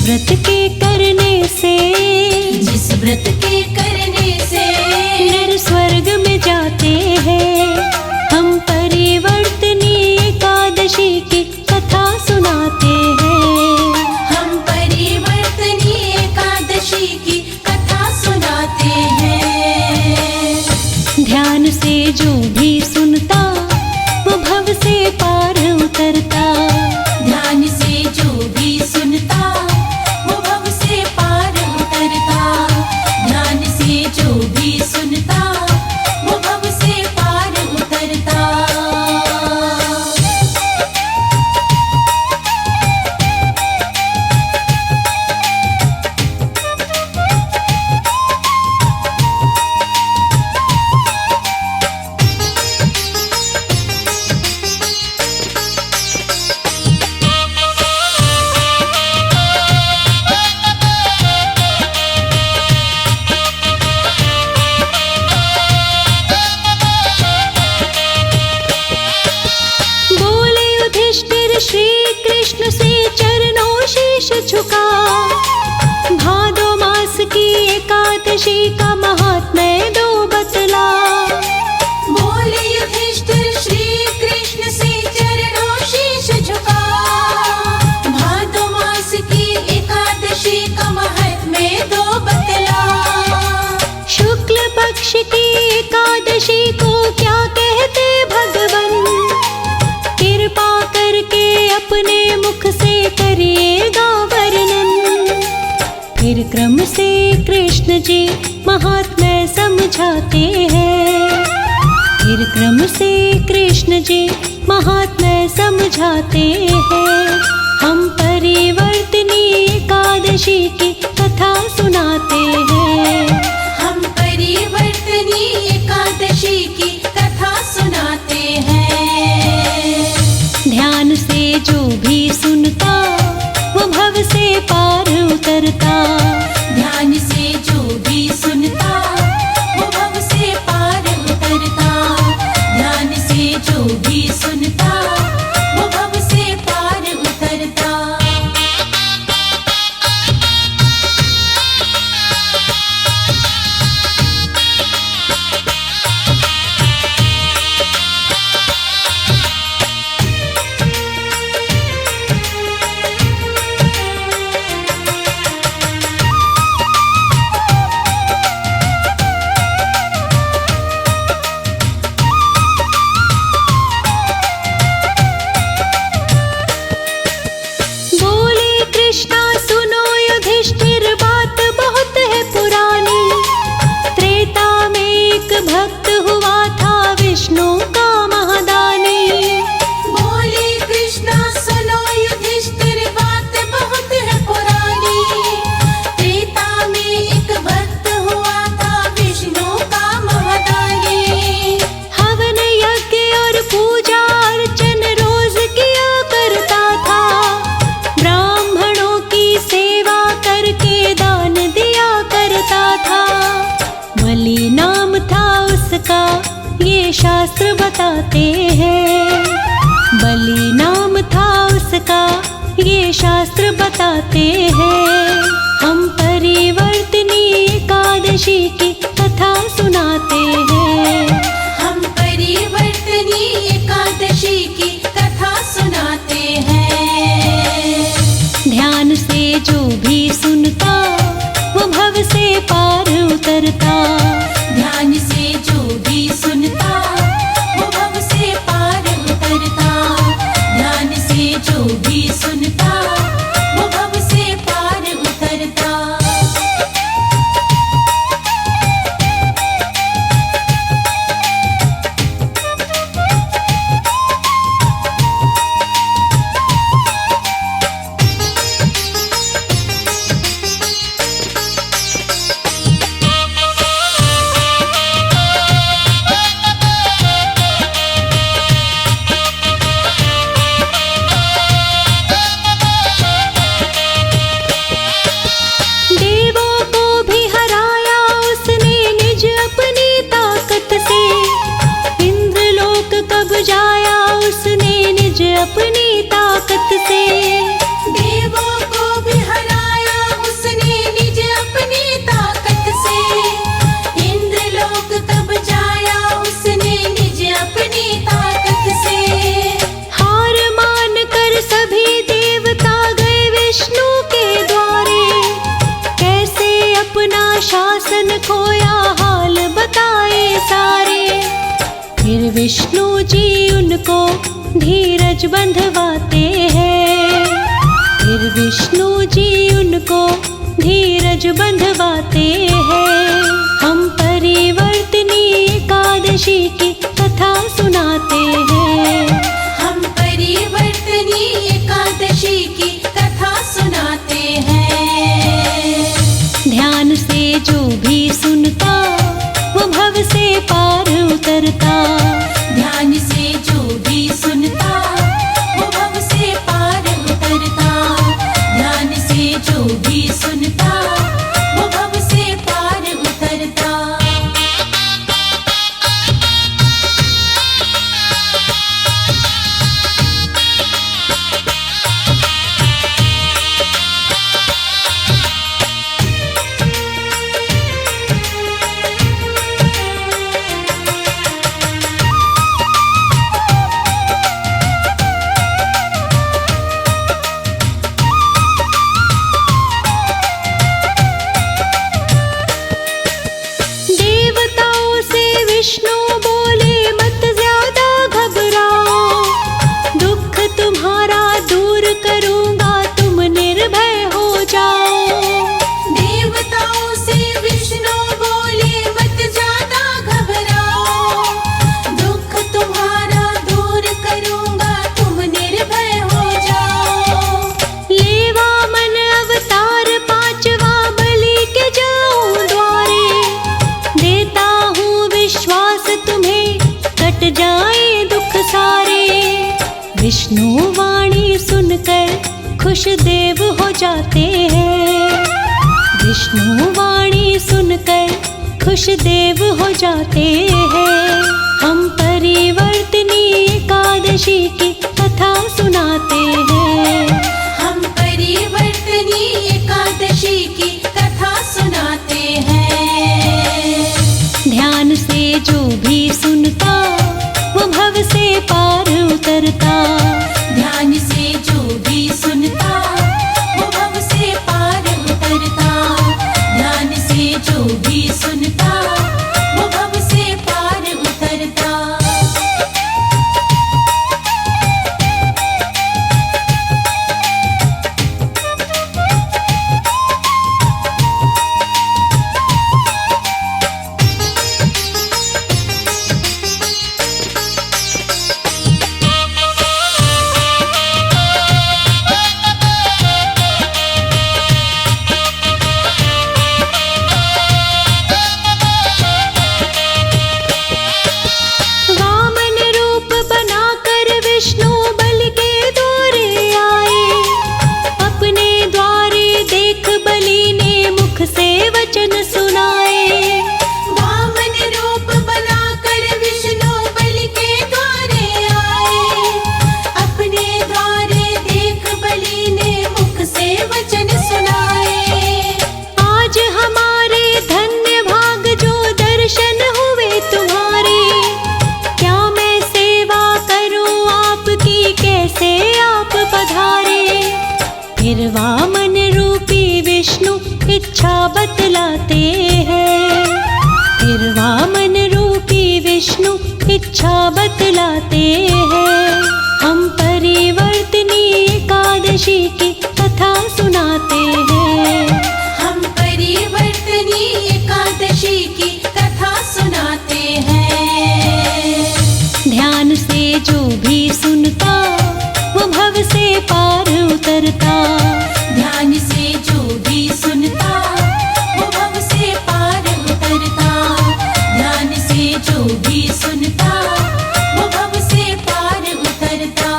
व्रत के करने से, जिस व्रत के करने से नर स्वर्ग में जाते हैं। हम परिवर्तनी एकादशी की कथा सुनाते हैं। हम परिवर्तनी एकादशी की कथा सुनाते हैं। ध्यान से जो भी सुनता वो भव से पार उतरता। ध्यान से जो भी सुनता वो भव से पार उतरता। ध्यान से जो भी सुनता वो भव से पार उतरता। श्री कृष्ण से चरणों शीश झुका। भादो मास की एकादशी का महात्म्य दो बतला। बोले युधिष्ठिर श्री कृष्ण से चरणों शीश झुका। भादो मास की एकादशी का महात्म्य दो बतला। शुक्ल पक्ष की एकादशी को क्या कहते भगवन, कृपा करके अपने मुख से करिएगा वर्णन। फिर क्रम से कृष्ण जी महात्म्य समझाते हैं। फिर क्रम से कृष्ण जी महात्म्य समझाते हैं। हम परिवर्तनी एकादशी की कथा सुनाते हैं। हम परिवर्तनी एकादशी की कथा सुनाते हैं। ध्यान से जो भी सुनता वो भव से पार उतरता। ध्यान से जो भी सुनता वो भव से पार उतरता। ध्यान से जो भी सुनता वो भव से पार उतरता। भक्त हुआ था विष्णु का महादानी। बोले कृष्णा सुनो युधिष्ठिर बात बहुत है पुरानी। त्रेता में एक भक्त हुआ था विष्णु का महादानी। हवन यज्ञ और पूजा अर्चन रोज किया करता था। ब्राह्मणों की सेवा करके दान दिया करता था। बलि नाम था उसका ये शास्त्र बताते हैं। बलि नाम था उसका ये शास्त्र बताते हैं। हम परिवर्तनी एकादशी की कथा सुनाते हैं। हम परिवर्तनी एकादशी की कथा सुनाते हैं। ध्यान से जो भी सुनता वो भव से पार उतरता। ध्यान से जो भी सुनता वो भव से पार उतरता। ध्यान से जो भी सुनता वो भव से पार उतरता। विष्णु जी उनको धीरज बंधवाते हैं। फिर विष्णु जी उनको धीरज बंधवाते हैं। हम परिवर्तनी एकादशी की कथा सुनाते हैं। हम परिवर्तनी एकादशी की कथा सुनाते हैं। ध्यान से जो भी सुनता वो भव से पार उतरता। ध्यान से जो भी सुनता वो भव से पार उतरता। ध्यान से जो भी सुनता वो भव से पार उतरता। देवताओं से विष्णु बोले मत ज्यादा घबराओ। दुख तुम्हारा दूर करूंगा, तुम निर्भय हो जाओ। देवताओं से विष्णु बोले मत ज्यादा घबराओ। दुख तुम्हारा दूर करूंगा, तुम निर्भय हो जाओ। लेवा मन अवतार पांचवा, बलि के जाऊं द्वारे। देता हूँ विश्वास तुम्हें, कट जाए दुख सारे। विष्णु वाणी सुनकर खुश देव हो जाते हैं। विष्णु वाणी सुनकर खुश देव हो जाते हैं। हम परिवर्तनी एकादशी की कथा सुनाते हैं। हम परिवर्तनी एकादशी की कथा सुनाते हैं। ध्यान से जो भी सुनता वो भव से पार उतरता। ध्यान से जो भी सुनता वो भव से पार उतरता। ध्यान से जो भी सुनता वो भव से पार उतरता। वामन रूप बनाकर विष्णु बलि के द्वारे आए। अपने द्वारे देख बलि ने मुख से वचन सुनाए। वामन रूप बनाकर विष्णु बलि के द्वारे आए। अपने द्वारे देख बलि ने मुख से वचन सुनाए। आज हमारे धन्य भाग जो दर्शन हुए तुम्हारे। क्या मैं सेवा करूं आपकी, कैसे आप पधारे। फिर वामन रूपी विष्णु इच्छा बतलाते हैं। फिर वामन रूपी विष्णु इच्छा बतलाते हैं। हम परिवर्तनी एकादशी की कथा सुनाते हैं। हम परिवर्तनी एकादशी की कथा सुनाते हैं। ध्यान से जो भी सुनता वो भव से पार उतरता। ध्यान से जो भी सुनता वो भव से पार उतरता। ध्यान से जो भी सुनता वो भव से पार उतरता।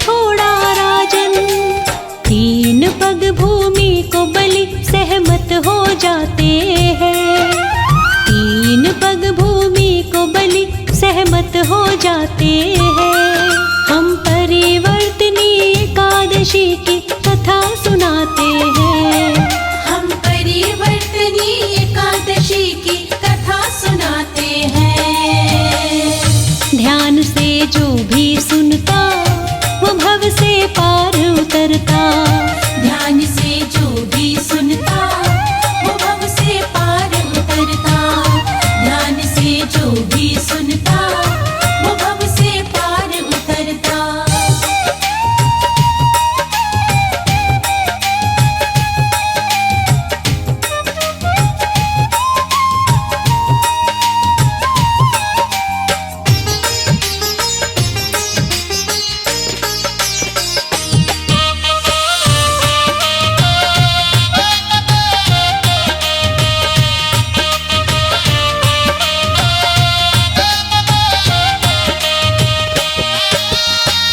छोड़ा राजन। तीन पग भूमि को बलि सहमत हो जाते हैं। तीन पग भूमि को बलि सहमत हो जाते हैं। हम परिवर्तनी एकादशी की कथा सुनाते हैं। हम परिवर्तनी एकादशी की कथा सुनाते हैं। ध्यान से जो भी सुनता वो भव से पार उतरता। ध्यान से जो भी सुनता वो भव से पार उतरता। ध्यान से जो भी सुनता वो भव से पार उतरता।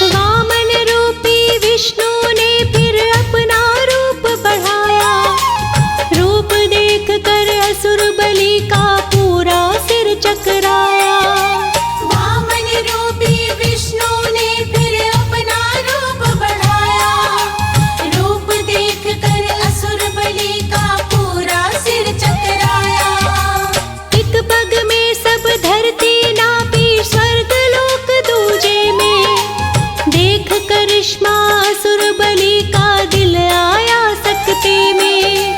वामन रूपी विष्णु ने फिर अपना रूप बढ़ाया। रूप देख कर असुर बलि का पूरा सिर चकराया। वामन रूपी विष्णु ने फिर अपना रूप बढ़ाया। रूप देख कर असुर बलि का पूरा सिर चकराया। एक पग में सब धरती नापी स्वर्ग लोक दूजे में। देख करिश्मा असुर बलि का दिल आया सकते में।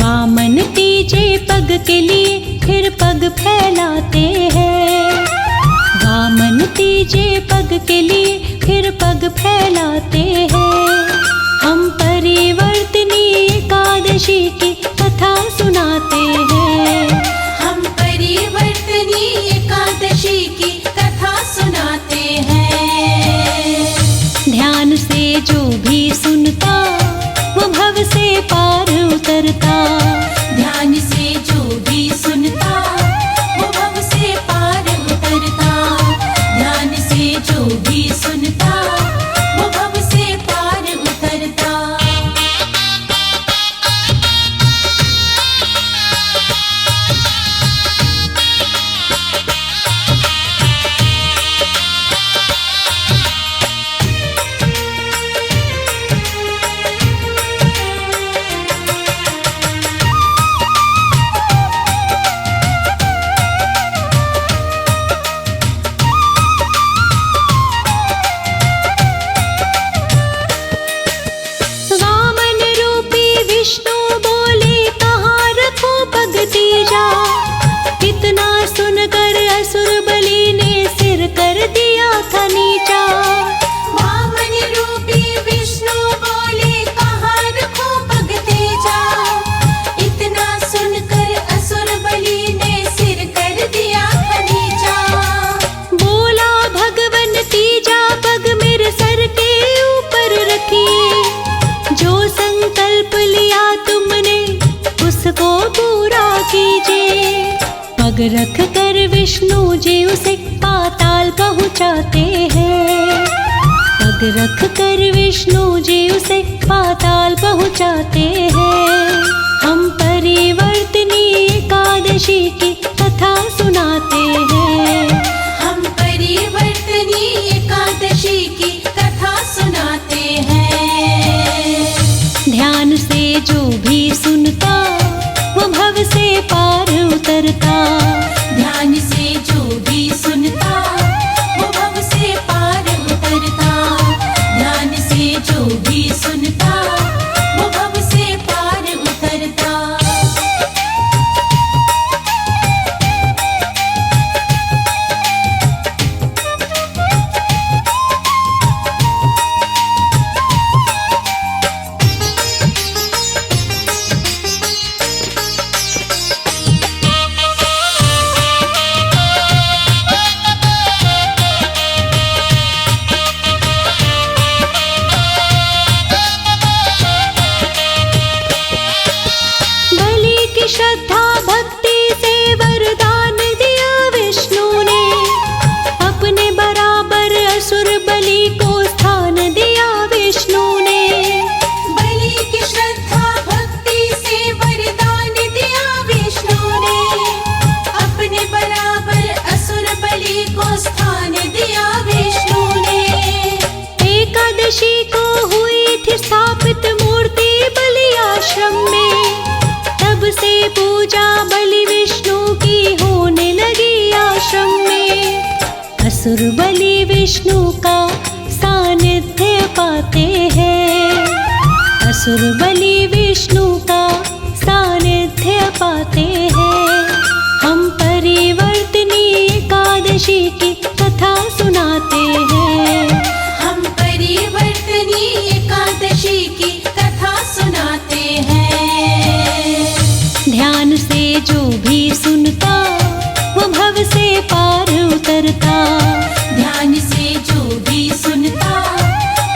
वामन तीजे पग के लिए फिर पग फैलाते हैं। वामन तीजे पग के लिए फिर पग फैलाते हैं। हम परिवर्तनी एकादशी की कथा सुनाते हैं। हम परिवर्तनी एकादशी की कथा सुनाते हैं। ध्यान से जो भी सुनता वो भव से पार उतरता। ध्यान से जो भी सुनता वो भव से पार उतरता। ध्यान से जो भी सुनता वो भव से पार उतरता। वामन रूपी विष्णु बोले कहाँ रखो पग तीजा। इतना सुनकर असुर बलि ने सिर कर दिया था नीचा। वामन रूपी विष्णु बोले कहाँ रखो पग तेजा। इतना सुनकर असुर बलि ने सिर कर दिया था नीचा। बोला भगवन तीजा पग मेरे सर के ऊपर रखिए। जो संकल्प लिया तुमने उसको पूरा कीजिए। पग रख कर विष्णु जी उसे पाताल पहुँचाते हैं। पग रख कर विष्णु जी उसे पाताल पहुँचाते हैं। हम परिवर्तनी एकादशी की कथा सुनाते हैं। हम परिवर्तनी एकादशी की कथा सुनाते हैं। ध्यान से जो भी सुनता वो भव से पार उतरता। ध्यान से जो भी सुनता वो भव से पार उतरता। ध्यान से जो भी सुनता वो भव से पार उतरता। असुर बलि विष्णु का सानिध्य पाते हैं। असुर बलि विष्णु का सानिध्य पाते हैं। हम परिवर्तनी एकादशी की कथा सुनाते हैं। हम परिवर्तनी एकादशी की कथा सुनाते हैं। ध्यान से जो भी सुनता वो भव से पार उतरता। ध्यान से जो भी सुनता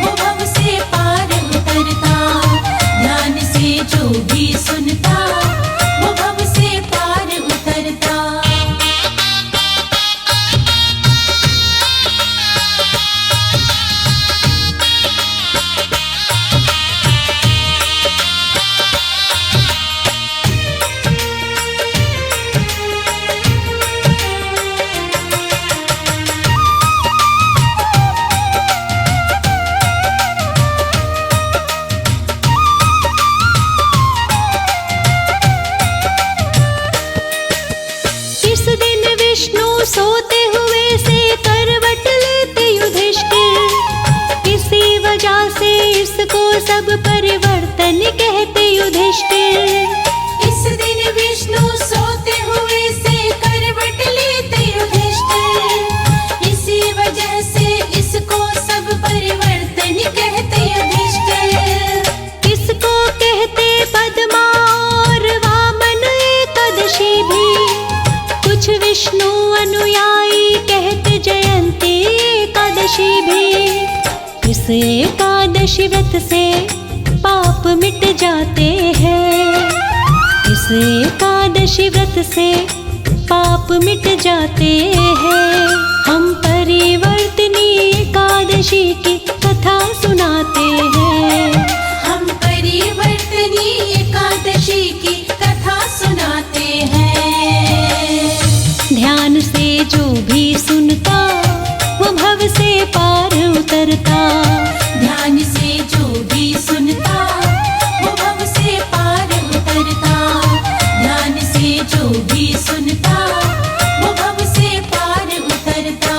वो भव से पार उतरता। ध्यान से जो भी सुनता वो भव से पार उतरता। इस दिन विष्णु सोते हुए से करवट लेते युधिष्ठिर। इसी वजह से इसको सब परिवर्तन कहते युधिष्ठिर। इस दिन विष्णु सोते हुए से करवट लेते युधिष्ठिर। इसी वजह से इसको सब परिवर्तन कहते युधिष्ठिर। इसको कहते पद्मा और वामन एकादशी भी। कुछ विष्णु अनुयायी कहते जयंती एकादशी भी। इस एकादशी व्रत से पाप मिट जाते हैं। इस एकादशी व्रत से पाप मिट जाते हैं। हम परिवर्तनी एकादशी की कथा सुनाते हैं। हम परिवर्तनी एकादशी की कथा सुनाते हैं। ध्यान से जो भी सुनता वो भव से पार उतरता। ध्यान से जो भी सुनता वो भव से पार उतरता। ध्यान से जो भी सुनता वो भव से पार उतरता।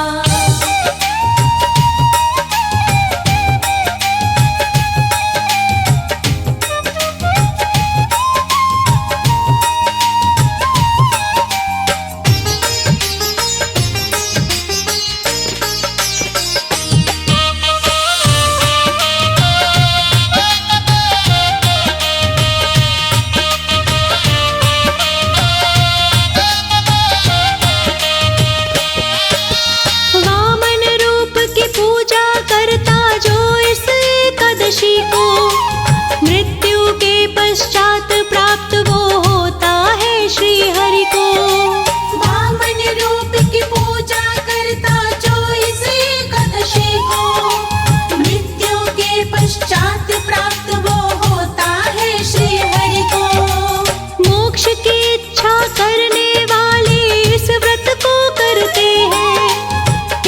वामन रूप की पूजा करता जो इस एकादशी को, मृत्यु के पश्चात प्राप्त वो होता है श्री हरि को। वामन रूप की पूजा करता जो इस एकादशी को, मृत्यु के पश्चात प्राप्त वो होता है श्री हरि को। मोक्ष की इच्छा करने वाले इस व्रत को करते हैं।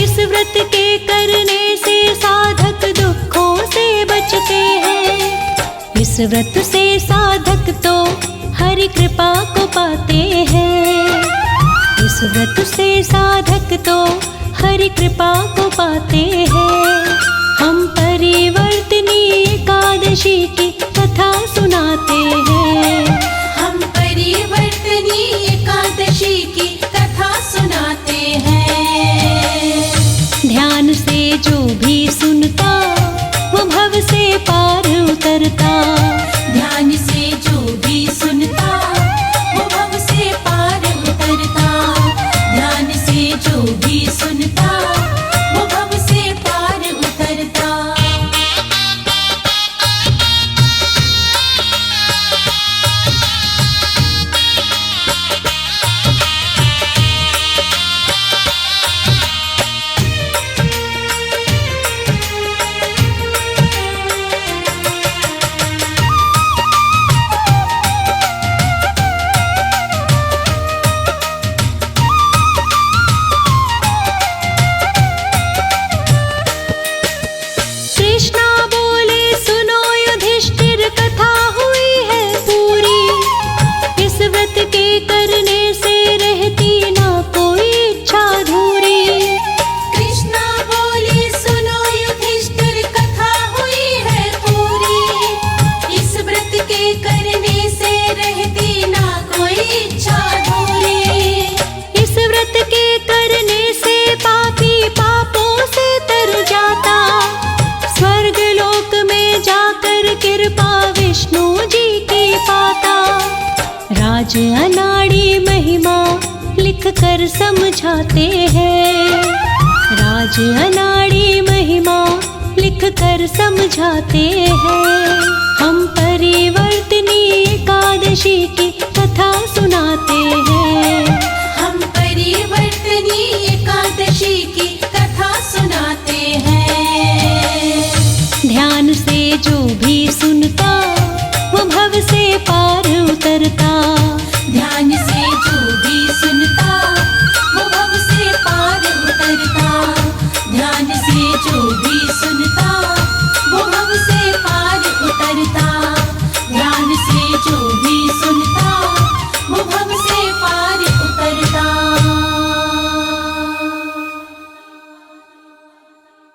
इस व्रत के करने से साधक दुखों से बचते हैं। इस व्रत से साधक तो हरि कृपा को पाते हैं। इस व्रत से साधक तो हरि कृपा को पाते हैं। हम परिवर्तनी एकादशी की कथा सुनाते हैं। हम परिवर्तनी एकादशी की कथा सुनाते हैं। ध्यान से जो भी सुनता वो भव से पार उतरता। ध्यान से जो भी सुनता वो भव से पार उतरता। ध्यान से जो भी सुनता वो भव से पार उतरता। सुनाते हैं। राज अनाड़ी महिमा लिख कर समझाते हैं। हम परिवर्तनी एकादशी की कथा सुनाते हैं। हम परिवर्तनी एकादशी की कथा सुनाते हैं। ध्यान से जो